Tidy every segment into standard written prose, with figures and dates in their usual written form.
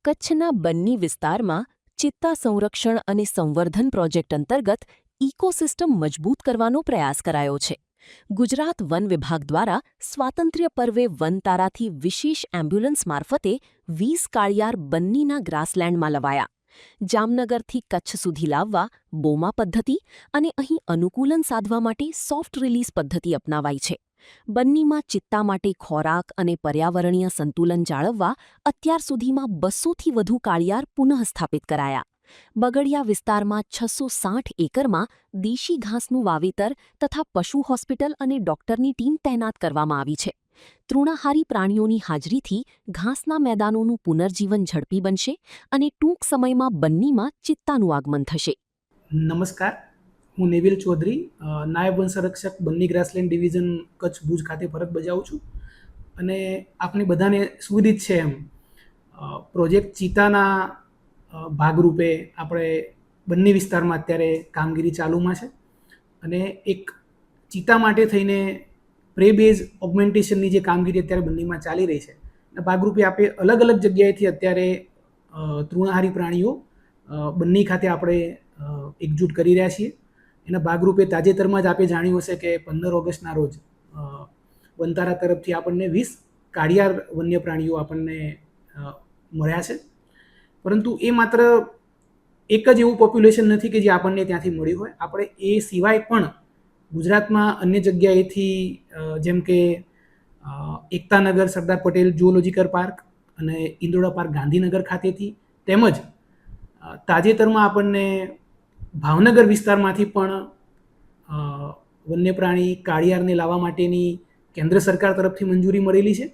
કચ્છના બન્ની વિસ્તારમાં ચિત્તા સંરક્ષણ અને સંવર્ધન પ્રોજેક્ટ અંતર્ગત ઇકોસિસ્ટમ મજબૂત કરવાનો પ્રયાસ કરાયો છે. ગુજરાત વન વિભાગ દ્વારા સ્વાતંત્ર્ય પર્વે વનતારાથી વિશેષ એમ્બ્યુલન્સ મારફતે 20 કાળિયાર બન્નીના ગ્રાસલેન્ડમાં લવાયા. જામનગરથી કચ્છ સુધી લાવવા બોમા પદ્ધતિ અને અહીં અનુકૂલન સાધવા માટે સોફ્ટ રિલીઝ પદ્ધતિ અપનાવાઈ છે. બન્નીમાં ચિત્તા માટે ખોરાક અને પર્યાવરણીય સંતુલન જાળવવા અત્યાર સુધીમાં 200થી વધુ કાળિયાર પુનઃસ્થાપિત કરાયા. બગડિયા વિસ્તારમાં 660 એકરમાં દેશી ઘાસનું વાવેતર તથા પશુ હોસ્પિટલ અને ડોક્ટરની ટીમ તૈનાત કરવામાં આવી છે. તૃણાહારી પ્રાણીઓની હાજરીથી ઘાસના મેદાનોનું પુનર્જીવન ઝડપી બનશે અને ટૂંક સમયમાં બન્નીમાં ચિત્તાનું આગમન થશે. નમસ્કાર, હું નેવિલ ચૌધરી, નાયબ વન સંરક્ષક બન્ની ગ્રાસલેન્ડ ડિવિઝન કચ્છ ભુજ ખાતે ફરજ બજાવું છું. અને આપણે બધાને સુવિદિત છે એમ પ્રોજેક્ટ ચિત્તાના ભાગરૂપે આપણે બન્ની વિસ્તારમાં અત્યારે કામગીરી ચાલુમાં છે. અને એક ચિત્તા માટે થઈને પ્રે-બેઝ ઓગમેન્ટેશનની જે કામગીરી અત્યારે બન્નીમાં ચાલી રહી છે, એના ભાગરૂપે આપણે અલગ અલગ જગ્યાએથી અત્યારે તૃણાહારી પ્રાણીઓ બન્ની ખાતે આપણે એકજૂટ કરી રહ્યા છીએ. એના ભાગરૂપે તાજેતરમાં જ આપણે જાણ્યું હશે કે 15 ઓગસ્ટના રોજ વનતારા તરફથી આપણને 20 કાળિયાર વન્ય પ્રાણીઓ આપણને મળ્યા છે. પરંતુ એ માત્ર એક જ એવું પોપ્યુલેશન નથી કે જે આપણને ત્યાંથી મળ્યું હોય. આપણે એ સિવાય પણ ગુજરાતમાં અન્ય જગ્યાએથી જેમ કે એકતાનગર સરદાર પટેલ ઝૂઓલોજીકલ પાર્ક અને ઇન્દ્રોડા પાર્ક ગાંધીનગર ખાતેથી, તેમજ તાજેતરમાં આપણને ભાવનગર વિસ્તારમાંથી પણ વન્ય પ્રાણી કાળિયારને લાવવા માટેની કેન્દ્ર સરકાર તરફથી મંજૂરી મળેલી છે.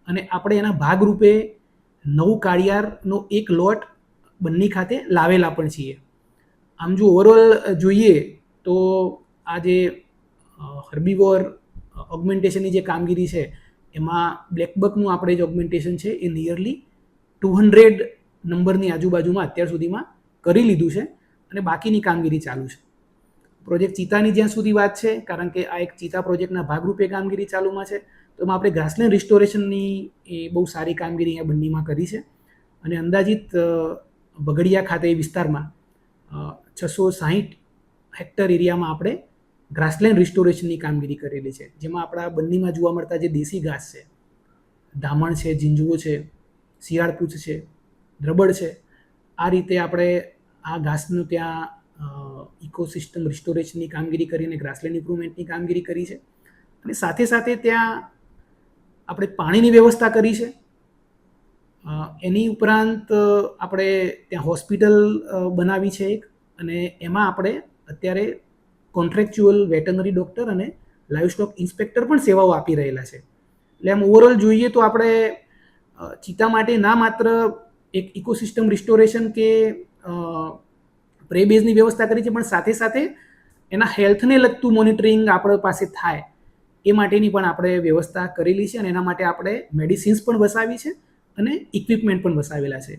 અને આપણે એના ભાગરૂપે 9 કાળિયારનો એક લોટ બન્ની ખાતે લાવેલા પણ છીએ. આમ જો ઓવરઓલ જોઈએ તો આ જે હર્બીવોર ઓગમેન્ટેશનની જે કામગીરી છે, એમાં બ્લેકબકનું આપણે જે ઓગમેન્ટેશન છે એ નિયરલી 200 નંબરની આજુબાજુમાં અત્યાર સુધીમાં કરી લીધું છે અને બાકીની કામગીરી ચાલુ છે. પ્રોજેક્ટ ચિત્તાની જ્યાં સુધી વાત છે, કારણ કે આ એક ચિત્તા પ્રોજેક્ટના ભાગરૂપે કામગીરી ચાલુમાં છે, તો એમાં આપણે ગ્રાસલેન્ડ રિસ્ટોરેશનની એ બહુ સારી કામગીરી અહીંયા બન્નીમાં કરી છે. અને અંદાજિત બગડિયા ખાતે વિસ્તારમાં 660 હેક્ટર એરિયામાં આપણે ગ્રાસલેન્ડ રિસ્ટોરેશનની કામગીરી કરેલી છે, જેમાં આપણા બન્નીમાં જોવા મળતા જે દેશી ઘાસ છે, ધામણ છે, ઝીંઝવો છે, શિયાળપૂછ છે, દ્રબડ છે, આ રીતે આપણે આ ઘાસનું ત્યાં ઇકોસિસ્ટમ રિસ્ટોરેશનની કામગીરી કરીને ગ્રાસલેન્ડ ઇમ્પ્રુવમેન્ટની કામગીરી કરી છે. અને સાથે સાથે ત્યાં આપણે પાણીની વ્યવસ્થા કરી છે. એની ઉપરાંત આપણે ત્યાં હોસ્પિટલ બનાવી છે એક, અને એમાં આપણે અત્યારે કોન્ટ્રાક્ચ્યુઅલ વેટરનરી ડૉક્ટર અને લાઇવસ્ટોક ઇન્સ્પેક્ટર પણ સેવાઓ આપી રહેલા છે. એટલે આમ ઓવરઓલ જોઈએ તો આપણે ચિત્તા માટે ના માત્ર એક ઇકોસિસ્ટમ રિસ્ટોરેશન કે પ્રે-બેઝની વ્યવસ્થા કરી છે, પણ સાથે સાથે એના હેલ્થને લગતું મોનિટરિંગ આપણા પાસે થાય એ માટેની પણ આપણે વ્યવસ્થા કરેલી છે. અને એના માટે આપણે મેડિસિન્સ પણ વસાવી છે અને ઇક્વિપમેન્ટ પણ વસાવેલા છે.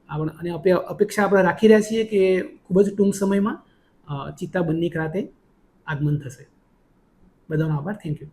અને અપેક્ષા આપણે રાખી રહ્યા છીએ કે ખૂબ જ ટૂંક સમયમાં ચિત્તા બન્ની ખાતે આગમન થશે. બધાનો આભાર. Thank you.